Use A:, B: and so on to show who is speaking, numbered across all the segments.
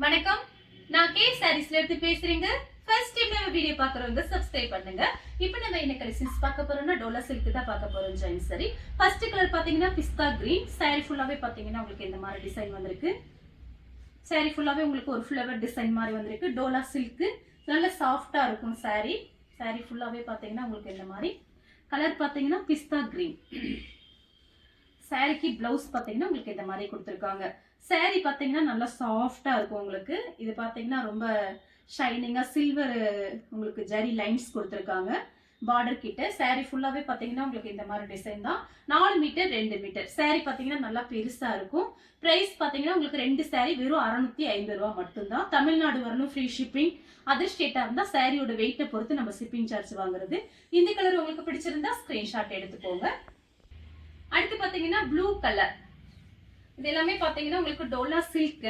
A: வணக்கம். நான் கே சாரீஸ்ல இருந்து பேசுறேங்க. ஃபர்ஸ்ட் டைம் நம்ம வீடியோ பார்க்கறவங்க சப்ஸ்கிரைப் பண்ணுங்க. இப்போ நம்ம என்ன கலெக்ஷன்ஸ் பார்க்க போறோம்னா டோலா சில்க் தான் பார்க்க போறோம் ஜாயின் சாரி. ஃபர்ஸ்ட் கலர் பாத்தீங்கன்னா பிஸ்தா கிரீன். சாரி ஃபுல்லாவே பாத்தீங்கன்னா உங்களுக்கு இந்த மாதிரி டிசைன் வந்திருக்கு. சாரி ஃபுல்லாவே உங்களுக்கு ஒரு ஃப்ளவர் டிசைன் மாதிரி வந்திருக்கு. டோலா சில்க் நல்ல சாஃப்ட்டா இருக்கும் சாரி. சாரி ஃபுல்லாவே பாத்தீங்கன்னா உங்களுக்கு இந்த மாதிரி கலர் பாத்தீங்கன்னா பிஸ்தா கிரீன். சாரிக்கு பிளவுஸ் பாத்தீங்கன்னா உங்களுக்கு இந்த மாதிரி கொடுத்துருக்காங்க. சாரி பாத்தீங்கன்னா நல்லா சாஃப்டா இருக்கும் உங்களுக்கு. இது பாத்தீங்கன்னா ரொம்ப ஷைனிங்கா சில்வர் உங்களுக்கு ஜரி லைன்ஸ் கொடுத்துருக்காங்க பார்டர் கிட்ட. சாரி ஃபுல்லாவே பாத்தீங்கன்னா உங்களுக்கு இந்த மாதிரி டிசைன் தான். 4 மீட்டர் 2 மீட்டர் சாரி பாத்தீங்கன்னா நல்லா பெருசா இருக்கும். பிரைஸ் பாத்தீங்கன்னா உங்களுக்கு 2 சாரி வெறும் 650 ரூபாய் மட்டும்தான். தமிழ்நாடு வரணும், ஃப்ரீ ஷிப்பிங். அதர் ஸ்டேட்டா இருந்தா சாரியோட வெயிட்டை பொறுத்து நம்ம ஷிப்பிங் சார்ஜ் வாங்குறது. இந்த கலர் உங்களுக்கு பிடிச்சிருந்தா ஸ்கிரீன்ஷாட் எடுத்துக்கோங்க. அடுத்து பாத்தீங்கன்னா ப்ளூ கலர். இது எல்லாமே பாத்தீங்கன்னா உங்களுக்கு டோலா சில்க்.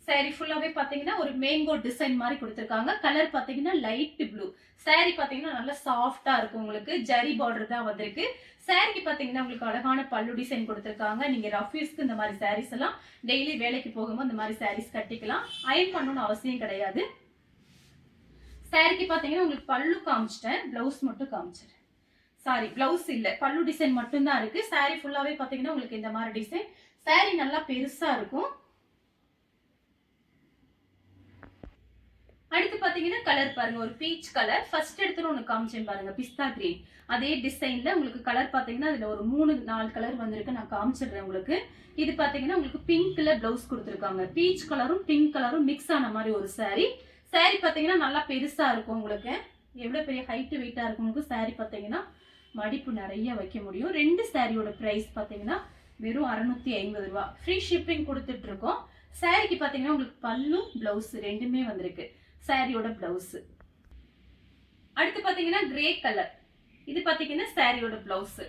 A: சாரி ஃபுல்லாவே பாத்தீங்கன்னா ஒரு மேங்கோ டிசைன் மாதிரி கொடுத்துருக்காங்க. கலர் பாத்தீங்கன்னா லைட் ப்ளூ. சாரி பாத்தீங்கன்னா நல்லா சாஃப்டா இருக்கும் உங்களுக்கு. ஜரி பார்டர் தான் வந்திருக்கு. சாரிக்கு பாத்தீங்கன்னா உங்களுக்கு அழகான பல்லு டிசைன் கொடுத்துருக்காங்க. நீங்க ரஃப் யூஸ்க்கு இந்த மாதிரி சாரீஸ் எல்லாம் டெய்லி வேலைக்கு போகும்போது இந்த மாதிரி சாரீஸ் கட்டிக்கலாம். அயன் பண்ணணும்னு அவசியம் கிடையாது. சாரிக்கு பாத்தீங்கன்னா உங்களுக்கு பல்லு காமிச்சிட்டேன், பிளவுஸ் மட்டும் காமிச்சிட்டேன். சாரி பிளவுஸ் இல்ல, பல்லு டிசைன் மட்டும் தான் இருக்கு. சாரி ஃபுல்லாவே பாத்தீங்கன்னா உங்களுக்கு இந்த மாதிரி டிசைன். சாரி நல்லா பெருசா இருக்கும். அடுத்து பாத்தீங்கன்னா கலர் பாருங்க, ஒரு பீச் கலர். ஃபர்ஸ்ட் எடுத்துன்னு ஒன்னு காமிச்சேன் பாருங்க, பிஸ்தா கிரீன். அதே டிசைன்ல உங்களுக்கு கலர் பாத்தீங்கன்னா இதுல ஒரு 3-4 கலர் வந்திருக்கு. நான் காமிச்சிடுறேன் உங்களுக்கு. இது பாத்தீங்கன்னா உங்களுக்கு பிங்க்ல பிளவுஸ் கொடுத்துருக்காங்க. பீச் கலரும் பிங்க் கலரும் மிக்ஸ் ஆன மாதிரி ஒரு சாரி. சாரி பாத்தீங்கன்னா நல்லா பெருசா இருக்கும் உங்களுக்கு. எவ்வளவு பெரிய ஹைட் வெயிட்டா இருக்கும் உங்களுக்கு. சாரி பாத்தீங்கன்னா மடிப்பு நிறைய வைக்க முடியும். 2 சாரியோட பிரைஸ் பாத்தீங்கன்னா வெறும் 650 ரூபாய். ஃப்ரீ ஷிப்பிங் கொடுத்துட்டு இருக்கோம். சாரிக்கு பாத்தீங்கன்னா உங்களுக்கு பல்லு பிளவுஸ் ரெண்டுமே வந்திருக்கு. சாரியோட பிளவுஸ். அடுத்து பாத்தீங்கன்னா கிரே கலர். இது பாத்தீங்கன்னா சாரியோட பிளவுஸ்.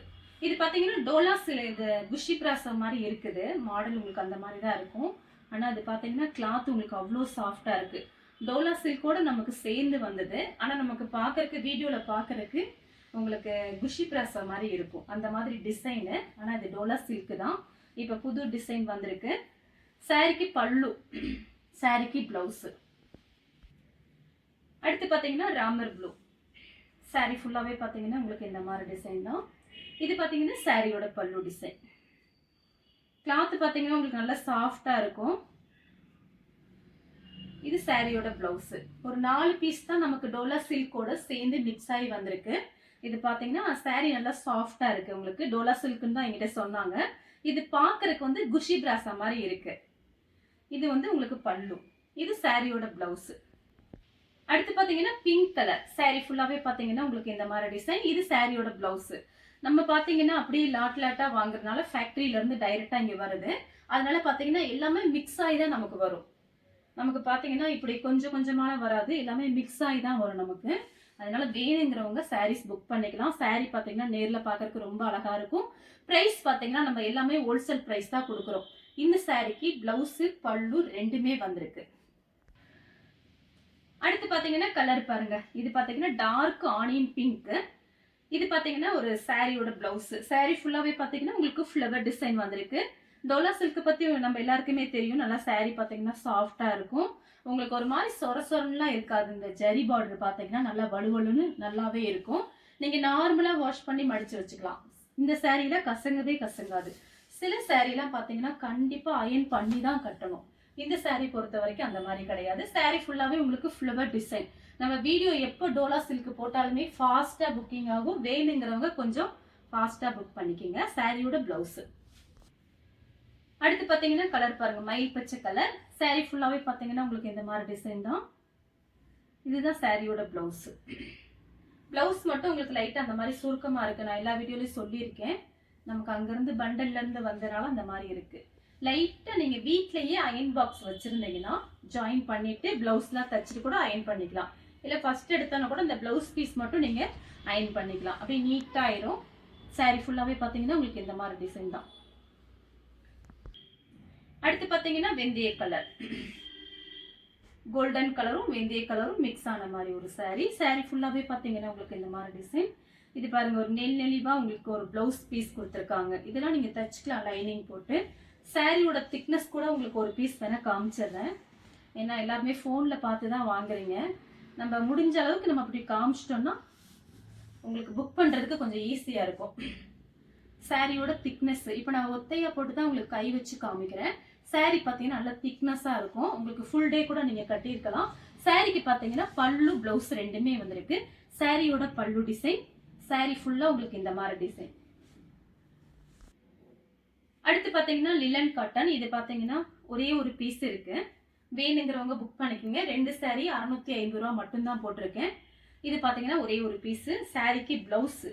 A: இது பாத்தீங்கன்னா டோலா இது குஷி பிராசோ மாதிரி இருக்குது. மாடல் உங்களுக்கு அந்த மாதிரி தான் இருக்கும். ஆனா அது பாத்தீங்கன்னா கிளாத் உங்களுக்கு அவ்வளோ சாஃப்டா இருக்கு. டோலா சில்கோட நமக்கு சேர்ந்து வந்தது. ஆனா நமக்கு பாக்குறதுக்கு வீடியோல பாக்குறதுக்கு உங்களுக்கு குஷி பிராசா மாதிரி இருக்கும். அந்த மாதிரி டிசைனு. ஆனா இது டோலா சில்க் தான். இப்ப புது டிசைன் வந்திருக்கு. சாரிக்கு பல்லு, சாரிக்கு பிளவுஸ். அடுத்து பாத்தீங்கன்னா ராமர் ப்ளூ. சாரி ஃபுல்லாவே பாத்தீங்கன்னா உங்களுக்கு இந்த மாதிரி டிசைன் தான். இது பாத்தீங்கன்னா சாரியோட பல்லு டிசைன். கிளாத் பாத்தீங்கன்னா உங்களுக்கு நல்லா சாஃப்டா இருக்கும். இது சாரியோட பிளவுஸ். ஒரு 4 பீஸ் தான் நமக்கு டோலா சில்கோட சேர்ந்து மிக்ஸ் ஆகி வந்திருக்கு. இது பாத்தீங்கன்னா சாரி நல்லா சாஃப்டா இருக்கு உங்களுக்கு. டோலா சில்க்னு தான் என்கிட்ட சொன்னாங்க. இது பாக்குறதுக்கு வந்து குஷி பிராசா மாதிரி இருக்கு. இது வந்து உங்களுக்கு பல்லு. இது சாரியோட பிளவுஸ். அடுத்து பாத்தீங்கன்னா பிங்க் கலர். சாரி ஃபுல்லாவே பாத்தீங்கன்னா உங்களுக்கு இந்த மாதிரி டிசைன். இது சாரியோட பிளவுஸ். நம்ம பாத்தீங்கன்னா அப்படியே லாட்டா வாங்குறதுனால ஃபேக்டரியில இருந்து டைரக்டா இங்க வருது. அதனால பாத்தீங்கன்னா எல்லாமே மிக்ஸ் ஆகி தான் நமக்கு வரும். நமக்கு பாத்தீங்கன்னா இப்படி கொஞ்சம் கொஞ்சமான வராது. எல்லாமே மிக்ஸ் ஆகி தான் வரும் நமக்கு. அதனால வேணுங்கிறவங்க சாரீஸ் புக் பண்ணிக்கலாம். சாரி பாத்தீங்கன்னா நேர்ல பாக்குறதுக்கு ரொம்ப அழகா இருக்கும். பிரைஸ் பாத்தீங்கன்னா நம்ம எல்லாமே ஹோல்சேல் பிரைஸ் தான் கொடுக்குறோம். இந்த சாரிக்கு பிளவுஸ் பல்லு ரெண்டுமே வந்திருக்கு. அடுத்து பாத்தீங்கன்னா கலர் பாருங்க. இது பாத்தீங்கன்னா டார்க் ஆனியன் பிங்க். இது பாத்தீங்கன்னா ஒரு சாரியோட பிளவுஸ். சாரி ஃபுல்லாவே பாத்தீங்கன்னா உங்களுக்கு ஃப்ளவர் டிசைன் வந்திருக்கு. டோலா சில்க் பத்தி நம்ம எல்லாருக்குமே தெரியும். நல்லா சாரி பாத்தீங்கன்னா சாஃப்டா இருக்கும். உங்களுக்கு ஒரு மாதிரி சொர சொரன்லாம் இருக்காது. இந்த ஜரி பார்டர் பாத்தீங்கன்னா நல்லா வலுவலுன்னு நல்லாவே இருக்கும். நீங்க நார்மலா வாஷ் பண்ணி மடிச்சு வச்சுக்கலாம். இந்த சாரியில கசங்கவே கசங்காது. சில சாரிலாம் பாத்தீங்கன்னா கண்டிப்பா அயன் பண்ணி தான் கட்டணும். இந்த சாரி பொறுத்த வரைக்கும் அந்த மாதிரி கிடையாது. சாரி ஃபுல்லாவே உங்களுக்கு ஃப்ளவர் டிசைன். நம்ம வீடியோ எப்போ டோலா சில்க் போட்டாலுமே ஃபாஸ்டா புக்கிங் ஆகும். வேணுங்கிறவங்க கொஞ்சம் ஃபாஸ்டா புக் பண்ணிக்கங்க. சாரியோட பிளவுஸ். அடுத்து பாத்தீங்கன்னா கலர் பாருங்க, மயில் பச்சை கலர். சாரி ஃபுல்லாவே பாத்தீங்கன்னா உங்களுக்கு இந்த மாதிரி டிசைன் தான். இதுதான் சாரியோட பிளவுஸ். பிளவுஸ் மட்டும் உங்களுக்கு லைட்டா அந்த மாதிரி சுருக்கமா இருக்கு. நான் எல்லா வீடியோலயும் சொல்லியிருக்கேன். நமக்கு அங்கிருந்து பண்டல்ல இருந்து வந்தனால அந்த மாதிரி இருக்கு. லைட்டா நீங்க வீட்லயே அயன் பாக்ஸ் வச்சிருந்தீங்கன்னா ஜாயின் பண்ணிட்டு பிளவுஸ்லாம் தச்சுட்டு கூட அயன் பண்ணிக்கலாம். இல்ல ஃபர்ஸ்ட் எடுத்தா கூட இந்த பிளவுஸ் பீஸ் மட்டும் நீங்க அயன் பண்ணிக்கலாம். அப்படியே நீட்டா ஆயிரும். சாரி ஃபுல்லாவே பாத்தீங்கன்னா உங்களுக்கு இந்த மாதிரி டிசைன் தான். அடுத்து பாத்தீங்கன்னா வெந்தய கலர். கோல்டன் கலரும் வெந்தய கலரும் மிக்ஸ் ஆன மாதிரி ஒரு சாரி. சாரி ஃபுல்லாவே பாத்தீங்கன்னா உங்களுக்கு இந்த மாதிரி டிசைன். இது பாருங்க, ஒரு நெளிவா உங்களுக்கு ஒரு பிளவுஸ் பீஸ் கொடுத்துருக்காங்க. இதெல்லாம் நீங்க தச்சுக்கலாம் லைனிங் போட்டு. சாரியோட திக்னஸ் கூட உங்களுக்கு ஒரு பீஸ் வேணா காமிச்சிடுறேன். ஏன்னா எல்லாருமே ஃபோனில் பார்த்து தான் வாங்குறீங்க. நம்ம முடிஞ்ச அளவுக்கு நம்ம அப்படி காமிச்சிட்டோம்னா உங்களுக்கு புக் பண்ணுறதுக்கு கொஞ்சம் ஈஸியாக இருக்கும். சாரியோட திக்னஸ் இப்போ நான் ஒத்தையாக போட்டு தான் உங்களுக்கு கை வச்சு காமிக்கிறேன். சாரி பார்த்தீங்கன்னா நல்லா திக்னஸாக இருக்கும். உங்களுக்கு ஃபுல் டே கூட நீங்கள் கட்டியிருக்கலாம். சாரிக்கு பார்த்தீங்கன்னா பல்லு ப்ளவுஸ் ரெண்டுமே வந்திருக்கு. சாரியோட பல்லு டிசைன், சாரி ஃபுல்லாக உங்களுக்கு இந்த மாதிரி டிசைன். அடுத்து பார்த்தீங்கன்னா லிலன் காட்டன். இது பார்த்தீங்கன்னா ஒரே ஒரு பீஸ் இருக்கு. வேணுங்கிறவங்க புக் பண்ணிக்கோங்க. 2 சாரி 650 ரூபா மட்டும்தான் போட்டிருக்கேன். இது பார்த்தீங்கன்னா ஒரே ஒரு பீஸு. சாரிக்கு பிளவுஸ்,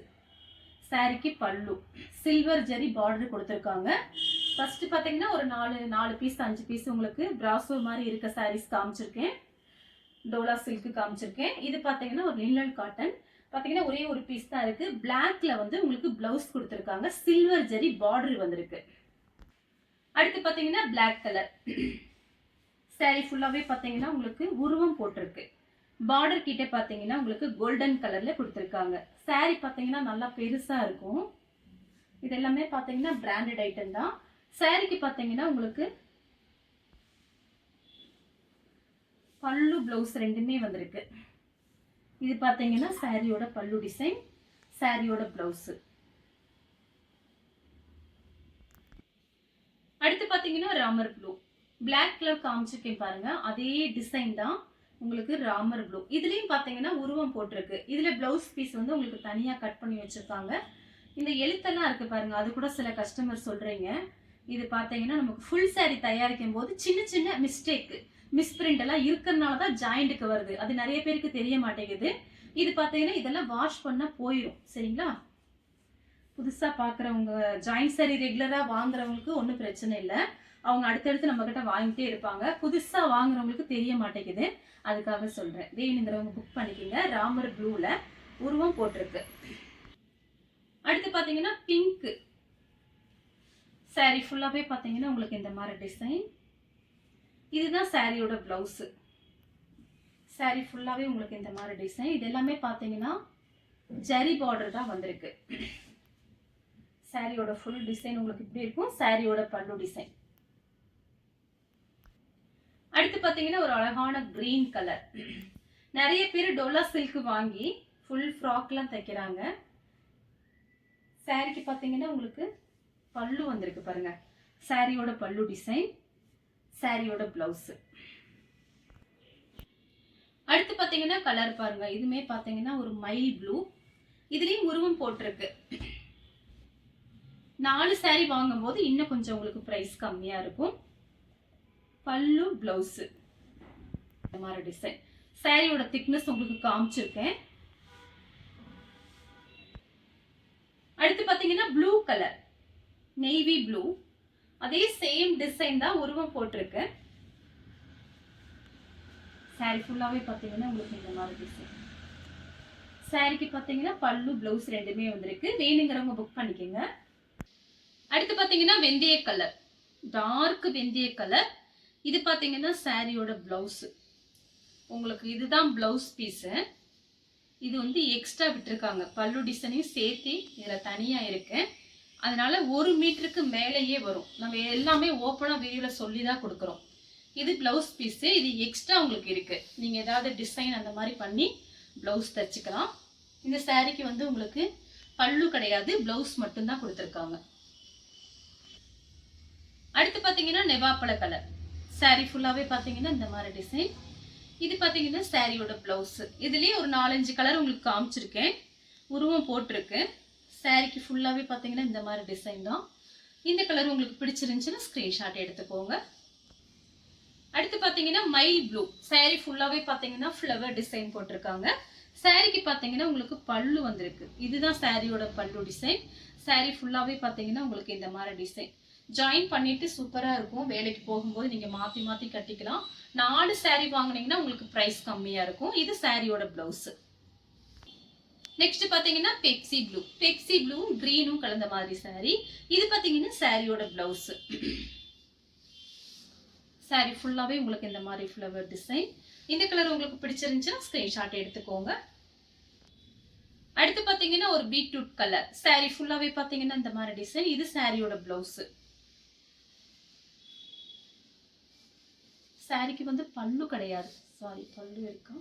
A: சாரிக்கு பல்லு, சில்வர் ஜரி பார்டர் கொடுத்துருக்காங்க. ஃபர்ஸ்ட் பார்த்தீங்கன்னா ஒரு 4 பீஸ் 5 பீஸ் உங்களுக்கு பிராசோ மாதிரி இருக்க சாரீஸ் காமிச்சிருக்கேன். டோலா சில்க் காமிச்சிருக்கேன். இது பார்த்தீங்கன்னா ஒரு லினன் காட்டன். பார்த்தீங்கன்னா ஒரே ஒரு பீஸ் தான் இருக்கு. பிளாக்ல வந்து உங்களுக்கு பிளவுஸ் கொடுத்துருக்காங்க. சில்வர் ஜரி பார்டர் வந்திருக்கு. அடுத்து பார்த்தீங்கன்னா பிளாக் கலர். சாரி ஃபுல்லாவே பார்த்தீங்கன்னா உங்களுக்கு உருவம் போட்டிருக்கு. பார்டர் கிட்ட பார்த்தீங்கன்னா உங்களுக்கு கோல்டன் கலர்ல கொடுத்துருக்காங்க. சாரி பார்த்தீங்கன்னா நல்லா பெருசா இருக்கும். இது எல்லாமே பார்த்தீங்கன்னா பிராண்டட் ஐட்டம் தான். சாரிக்கு பார்த்தீங்கன்னா உங்களுக்கு பல்லு பிளவுஸ் ரெண்டுமே வந்திருக்கு. இது பார்த்தீங்கன்னா சாரியோட பல்லு டிசைன், சாரியோட பிளவுஸ். அடுத்து பார்த்தீங்கன்னா ராமர் ப்ளூ. பிளாக் கலர் காமிச்சிருக்கேன் பாருங்க, அதே டிசைன் தான் உங்களுக்கு ராமர் ப்ளூ. இதுலயும் பார்த்தீங்கன்னா உருவம் போட்டிருக்கு. இதுல பிளவுஸ் பீஸ் வந்து உங்களுக்கு தனியா கட் பண்ணி வச்சிருக்காங்க. இந்த எழுத்தெல்லாம் இருக்கு பாருங்க, அது கூட சில கஸ்டமர் சொல்றீங்க. இது பார்த்தீங்கன்னா நமக்கு ஃபுல் சாரி தயாரிக்கும் போது சின்ன சின்ன மிஸ்டேக், மிஸ்பிரிண்ட் எல்லாம் இருக்கிறதுனால தான் ஜாயிண்ட்டுக்கு வருது. அது நிறைய பேருக்கு தெரிய மாட்டேங்குது. இது பார்த்தீங்கன்னா இதெல்லாம் வாஷ் பண்ணா போயிடும். சரிங்களா? புதுசா பாக்குறவங்க, ஜாயிண்ட் சாரி ரெகுலரா வாங்குறவங்களுக்கு ஒன்றும் பிரச்சனை இல்லை. அவங்க அடுத்தடுத்து நம்ம கிட்ட வாங்கிட்டே இருப்பாங்க. புதுசா வாங்குறவங்களுக்கு தெரிய மாட்டேங்குது, அதுக்காக சொல்றேன். வேணுங்கிறவங்க புக் பண்ணிக்கோங்க. ராமர் ப்ளூல உருவம் போட்டிருக்கு. அடுத்து பாத்தீங்கன்னா பிங்க். சாரி ஃபுல்லாவே பாத்தீங்கன்னா உங்களுக்கு இந்த மாதிரி டிசைன். இதுதான் சாரியோட பிளவுஸ். சாரி ஃபுல்லாவே உங்களுக்கு இந்த மாதிரி டிசைன். இது எல்லாமே பாத்தீங்கன்னா ஜரி பார்டர் தான் வந்திருக்கு. சாரியோட ஃபுல் டிசைன் உங்களுக்கு இப்படி இருக்கும். சாரியோட பல்லு டிசைன். அடுத்து பாத்தீங்கன்னா ஒரு அழகான கிரீன் கலர். நிறைய பேர் டோலா சில்க் வாங்கி ஃபுல் ஃப்ராக்லாம் தைக்கிறாங்க. சாரிக்கு பாத்தீங்கன்னா உங்களுக்கு பல்லு வந்திருக்கு பாருங்க. சாரியோட பல்லு டிசைன், சாரியோட பிளவுஸ். அடுத்து பாத்தீங்கன்னா கலர் பாருங்க. இதுமே பாத்தீங்கன்னா ஒரு மைல் ப்ளூ. இதுலயும் உருவம் போட்டிருக்கு. 4 சாரி வாங்கும் போது இன்னும் கொஞ்சம் உங்களுக்கு பிரைஸ் கம்மியா இருக்கும். பல்லு பிளவுஸ் இந்த மாதிரி டிசைன். சாரியோட திக்னஸ் உங்களுக்கு காமிச்சிருக்கேன். அடுத்து பாத்தீங்கன்னா ப்ளூ கலர், நேவி ப்ளூ. அதே சேம் டிசைன் தான், உருவம் போட்டிருக்கு. சாரி ஃபுல்லாவே பாத்தீங்கன்னா உங்களுக்கு இந்த மாதிரி டிசைன். சாரிக்கு பாத்தீங்கன்னா பல்லு பிளவுஸ் ரெண்டுமே வந்திருக்கு. வேணுங்கிறவங்க புக் பண்ணிக்கோங்க. அடுத்து பாத்தீங்கன்னா வெந்தய கலர், டார்க் வெந்தய கலர். இது பாத்தீங்கன்னா சாரியோட பிளவுஸ். உங்களுக்கு இதுதான் பிளவுஸ் பீஸ். இது வந்து எக்ஸ்ட்ரா விட்டுருக்காங்க. பல்லு டிசைனையும் சேர்த்து இதுல தனியா இருக்கு. அதனால 1 மீட்டருக்கு மேலேயே வரும். நம்ம எல்லாமே ஓப்பனா வீடியோல சொல்லி தான் கொடுக்குறோம். இது பிளவுஸ் பீஸ். இது எக்ஸ்ட்ரா உங்களுக்கு இருக்கு. நீங்க ஏதாவது டிசைன் அந்த மாதிரி பண்ணி பிளவுஸ் தச்சுக்கலாம். இந்த சாரிக்கு வந்து உங்களுக்கு பல்லு கிடையாது, பிளவுஸ் மட்டும்தான் கொடுத்துருக்காங்க. அடுத்து பாத்தீங்கன்னா நெவாப்பழ கலர். சாரி ஃபுல்லாவே பாத்தீங்கன்னா இந்த மாதிரி டிசைன். இது பாத்தீங்கன்னா சாரியோட பிளவுஸ். இதுலயே ஒரு 4-5 கலர் உங்களுக்கு காமிச்சிருக்கேன். உருவம் போட்டிருக்கு. சாரிக்கு ஃபுல்லாவே பாத்தீங்கன்னா இந்த மாதிரி டிசைன் தான். இந்த கலர் உங்களுக்கு பிடிச்சிருந்துச்சுன்னா ஸ்கிரீன்ஷாட் எடுத்துக்கோங்க. அடுத்து பாத்தீங்கன்னா மைல் ப்ளூ. சாரி ஃபுல்லாவே பாத்தீங்கன்னா ஃப்ளவர் டிசைன் போட்டிருக்காங்க. சாரிக்கு பாத்தீங்கன்னா உங்களுக்கு பல்லு வந்திருக்கு. இதுதான் சாரியோட பல்லு டிசைன். சாரி ஃபுல்லாவே பாத்தீங்கன்னா உங்களுக்கு இந்த மாதிரி டிசைன். ஜாயின் பண்ணிட்டு சூப்பரா இருக்கும். வேலைக்கு போகும்போது நீங்க மாத்தி மாத்தி கட்டிக்கலாம். 4 சாரி வாங்குனீங்கன்னா உங்களுக்கு பிரைஸ் கம்மியா இருக்கும். இது சாரியோட பிளவுஸ். நெக்ஸ்ட் பாத்தீங்கன்னா பெப்சி ப்ளூ. பெப்சி ப்ளூ கிரீனும் கலந்த மாதிரி சாரி. இது பாத்தீங்கன்னா சாரியோட பிளவுஸ். சாரி ஃபுல்லாவே உங்களுக்கு இந்த மாதிரி ஃப்ளவர் டிசைன். இந்த கலர் உங்களுக்கு பிடிச்சிருந்துச்சுன்னா ஸ்கிரீன்ஷாட் எடுத்துக்கோங்க. அடுத்து பாத்தீங்கன்னா ஒரு பீட்ரூட் கலர். சாரி ஃபுல்லாவே பாத்தீங்கன்னா இந்த மாதிரி டிசைன். இது சாரியோட பிளவுஸ். சாரிக்கு வந்து பல்லு கிடையாது, சாரி பல்லு இருக்கா,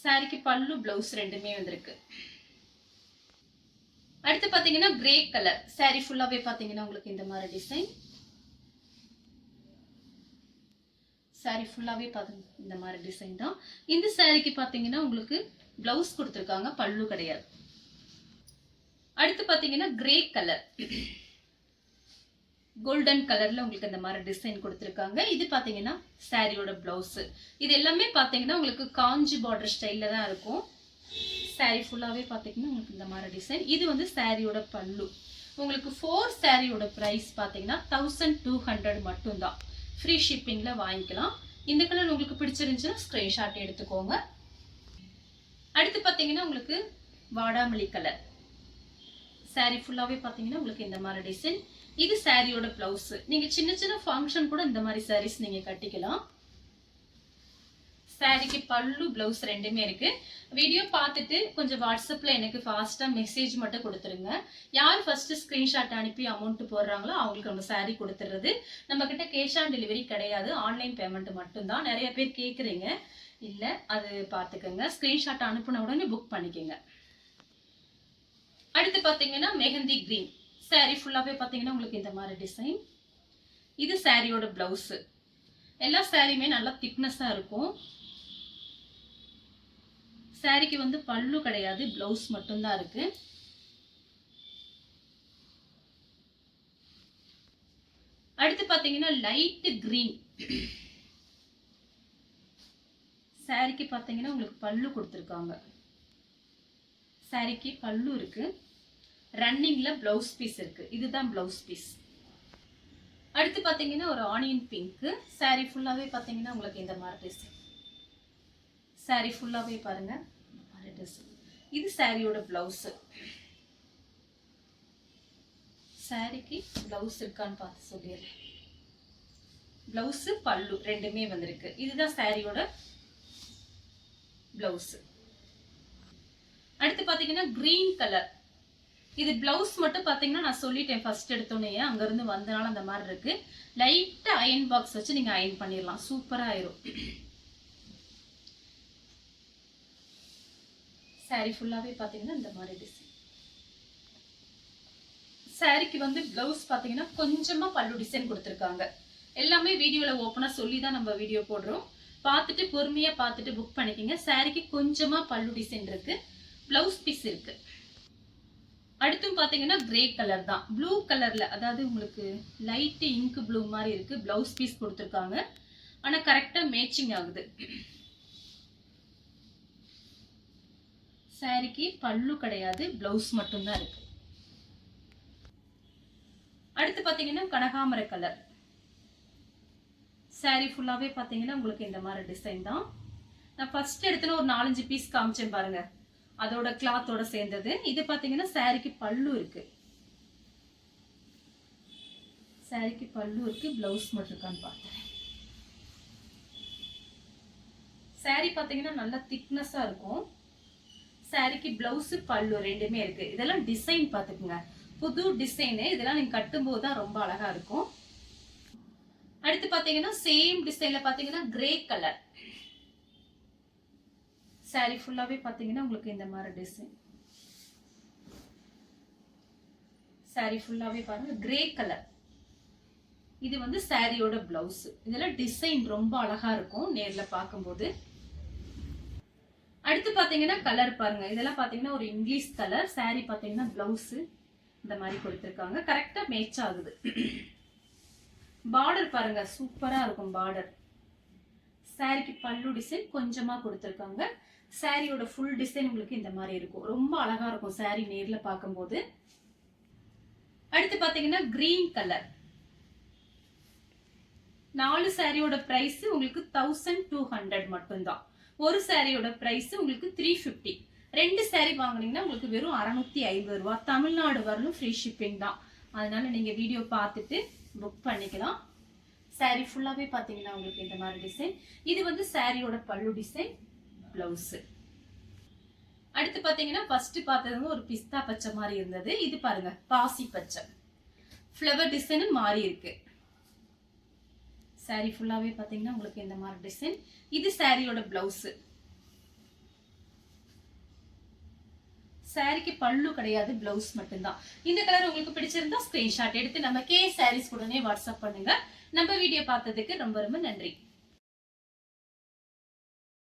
A: சாரிக்கு பல்லு பிளவுஸ் ரெண்டுமே வந்திருக்கு. அடுத்து பாத்தீங்கன்னா கிரே கலர் சாரி ஃபுல்லாவே பாத்தீங்கன்னா உங்களுக்கு இந்த மாதிரி டிசைன். சாரி ஃபுல்லாவே பாத்தீங்க இந்த மாதிரி டிசைன் தான். இந்த சாரிக்கு பாத்தீங்கன்னா உங்களுக்கு பிளவுஸ் கொடுத்துருக்காங்க, பல்லு கிடையாது. அடுத்து பாத்தீங்கன்னா கிரே கலர் கோல்டன் கலர்ல உங்களுக்கு இந்த மாதிரி டிசைன் கொடுத்துருக்காங்க. இது பாத்தீங்கன்னா சாரியோட பிளவுஸ். இது எல்லாமே பாத்தீங்கன்னா உங்களுக்கு காஞ்சி பார்டர் ஸ்டைல்ல தான் இருக்கும். சாரி ஃபுல்லாவே பாத்தீங்கன்னா உங்களுக்கு இந்த மாதிரி டிசைன். இது வந்து சாரியோட பல்லு. உங்களுக்கு 4 சாரியோட பிரைஸ் பாத்தீங்கன்னா 1200 மட்டும் தான். ஃப்ரீ ஷிப்பிங்ல வாங்கிக்கலாம். இந்த கலர் உங்களுக்கு பிடிச்சிருந்துச்சுன்னா ஸ்கிரீன்ஷாட் எடுத்துக்கோங்க. அடுத்து பாத்தீங்கன்னா உங்களுக்கு வாடாமல்லி கலர் சாரி ஃபுல்லாவே பாத்தீங்கன்னா உங்களுக்கு இந்த மாதிரி டிசைன். இது சாரியோட பிளவுஸ். நீங்க சின்ன சின்ன ஃபங்க்ஷன் கூட இந்த மாதிரி சாரீஸ் நீங்க கட்டிக்கலாம். சாரிக்கு பல்லு பிளவுஸ் ரெண்டுமே இருக்கு. வீடியோ பார்த்துட்டு கொஞ்சம் வாட்ஸ்அப்ல எனக்கு ஃபாஸ்டா மெசேஜ் மட்டும் கொடுத்துருங்க. யார் ஃபர்ஸ்ட் ஸ்கிரீன்ஷாட் அனுப்பி அமௌண்ட் போடுறாங்களோ அவங்களுக்கு நம்ம சாரி கொடுத்துறது. நம்ம கிட்ட கேஷ் ஆன் டெலிவரி கிடையாது, ஆன்லைன் பேமெண்ட் மட்டும்தான். நிறைய பேர் கேட்குறீங்க, இல்ல அது பார்த்துக்கோங்க. ஸ்கிரீன்ஷாட் அனுப்புன உடனே புக் பண்ணிக்கோங்க. அடுத்து பாத்தீங்கன்னா மெஹந்தி கிரீன் சாரி ஃபுல்லாவே பாத்தீங்கன்னா உங்களுக்கு இந்த மாதிரி டிசைன். இது சாரியோட பிளவுஸ். எல்லா சாரியுமே நல்லா திக்னஸா இருக்கும். சாரிக்கு வந்து பல்லு கிடையாது, பிளவுஸ் மட்டும்தான் இருக்கு. அடுத்து பாத்தீங்கன்னா லைட் கிரீன் சாரிக்கு பாத்தீங்கன்னா உங்களுக்கு பல்லு கொடுத்துருக்காங்க. சாரிக்கு பல்லு இருக்கு, ரன்னிங்ல பிளவுஸ் பீஸ் இருக்கு. இதுதான் பிளவுஸ் பீஸ். அடுத்து பாத்தீங்கன்னா ஒரு ஆனியன் பிங்க் சாரி ஃபுல்லாவே பாத்தீங்கன்னா உங்களுக்கு இந்த மாதிரி டிசைன். சாரி ஃபுல்லாவே பாருங்க இந்த மாதிரி டிசைன். இது சாரியோட பிளவுஸ். சாரிக்கு பிளவுஸ் இருக்கான்னு பார்த்து சொல்லிடுறேன். பிளவுஸ் பல்லு ரெண்டுமே வந்திருக்கு. இதுதான் சாரியோட பிளவுஸ். அடுத்து பாத்தீங்கன்னா கிரீன் கலர். இது பிளவுஸ் மட்டும் பாத்தீங்கன்னா நான் சொல்லிட்டேன் ஃபர்ஸ்ட் எடுத்தோன்னே, அங்க இருந்து வந்தனால அந்த மாதிரி இருக்கு. லைட்டா அயன் பாக்ஸ் வச்சு நீங்க அயன் பண்ணிடலாம், சூப்பரா ஆயிரும். சாரி ஃபுல்லாவே பாத்தீங்கன்னா இந்த மாதிரி டிசைன். சாரிக்கு வந்து பிளவுஸ் பாத்தீங்கன்னா கொஞ்சமா பல்லு டிசைன் கொடுத்துருக்காங்க. எல்லாமே வீடியோல ஓப்பனா சொல்லி தான் நம்ம வீடியோ போடுறோம். பார்த்துட்டு பொறுமையா பார்த்துட்டு புக் பண்ணிக்கோங்க. சாரிக்கு கொஞ்சமா பல்லு டிசைன் இருக்கு, பிளவுஸ் பீஸ் இருக்கு. அடுத்தும் பாத்தீங்கன்னா கிரே கலர் தான், ப்ளூ கலர்ல, அதாவது உங்களுக்கு லைட் இங்க் ப்ளூ மாதிரி இருக்கு. பிளவுஸ் பீஸ் கொடுத்துருக்காங்க, ஆனா கரெக்டா மேட்சிங் ஆகுது. சாரிக்கு பல்லு கிடையாது, பிளவுஸ் மட்டும்தான் இருக்கு. அடுத்து பாத்தீங்கன்னா கனகாமர கலர் சாரி ஃபுல்லாவே பாத்தீங்கன்னா உங்களுக்கு இந்த மாதிரி டிசைன் தான். நான் ஃபர்ஸ்ட் எடுத்துன ஒரு 4-5 பீஸ் காமிச்சேன் பாருங்க, அதோட கிளாத்தோட சேர்ந்தது. இது பாத்தீங்கன்னா சாரிக்கு பல்லு இருக்கு. சாரிக்கு பல்லு இருக்கு, பிளவுஸ் மட்டும் இருக்கான்னு பார்த்தேன். சாரி பாத்தீங்கன்னா நல்லா திக்னஸா இருக்கும். சாரிக்கு பிளவுஸ் பல்லு ரெண்டுமே இருக்கு. இதெல்லாம் டிசைன் பாத்துக்குங்க, புது டிசைனு. இதெல்லாம் நீங்க கட்டும் போது தான் ரொம்ப அழகா இருக்கும். அடுத்து பாத்தீங்கன்னா சேம் டிசைன்ல பாத்தீங்கன்னா கிரே கலர் சாரி ஃபுல்லாவே பாத்தீங்கன்னா உங்களுக்கு இந்த மாதிரி டிசைன். சாரி ஃபுல்லாவே பாருங்க கிரே கலர். இது வந்து சாரியோட பிளவுஸ். இதெல்லாம் டிசைன் ரொம்ப அழகா இருக்கும் நேர்ல பார்க்கும்போது. அடுத்து பாத்தீங்கன்னா கலர் பாருங்க. இதெல்லாம் பாத்தீங்கன்னா ஒரு இங்கிலீஷ் கலர். சாரி பாத்தீங்கன்னா பிளவுஸ் இந்த மாதிரி கொடுத்துருக்காங்க, கரெக்டா மேட்ச் ஆகுது. பார்டர் பாருங்க, சூப்பரா இருக்கும் பார்டர். சாரிக்கு பல்லு டிசைன் கொஞ்சமா கொடுத்துருக்காங்க. சாரியோட ஃபுல் டிசைன் உங்களுக்கு இந்த மாதிரி இருக்கும், ரொம்ப அழகா இருக்கும் சாரி நேர்ல பார்க்கும்போது. அடுத்து பாத்தீங்கன்னா கிரீன் கலர். 4 சாரியோட பிரைஸ் உங்களுக்கு 1200 மட்டும்தான். ஒரு சாரியோட பிரைஸ் உங்களுக்கு 350. 2 சாரி வாங்குனீங்கன்னா உங்களுக்கு வெறும் 650 ரூபாய். தமிழ்நாடு வரலும் ஃப்ரீ ஷிப்பிங் தான். அதனால நீங்க வீடியோ பார்த்துட்டு புக் பண்ணிக்கலாம். சாரி ஃபுல்லாவே பாத்தீங்கன்னா உங்களுக்கு இந்த மாதிரி டிசைன். இது வந்து சாரியோட பல்லு டிசைன், பிளவுஸ். அடுத்து பாத்தீங்கன்னா ஃபர்ஸ்ட் பார்த்தது ஒரு பிஸ்தா பச்சை மாதிரி இருந்தது. இது பாருங்க பாசி பச்சை, ஃப்ளவர் டிசைன் மாறி இருக்கு. saree ஃபுல்லாவே பாத்தீங்கன்னா உங்களுக்கு இந்த மாதிரி டிசைன். இது சாரியோட பிளவுஸ். சாரிக்கு பல்லு கிடையாது, பிளவுஸ் மட்டும்தான். இந்த கலர் உங்களுக்கு பிடிச்சிருந்தா ஸ்கிரீன்ஷாட் எடுத்து நம்ம கே சாரீஸ் உடனே வாட்ஸ்அப் பண்ணுங்க. நம்ம வீடியோ பார்த்ததுக்கு ரொம்ப ரொம்ப நன்றி.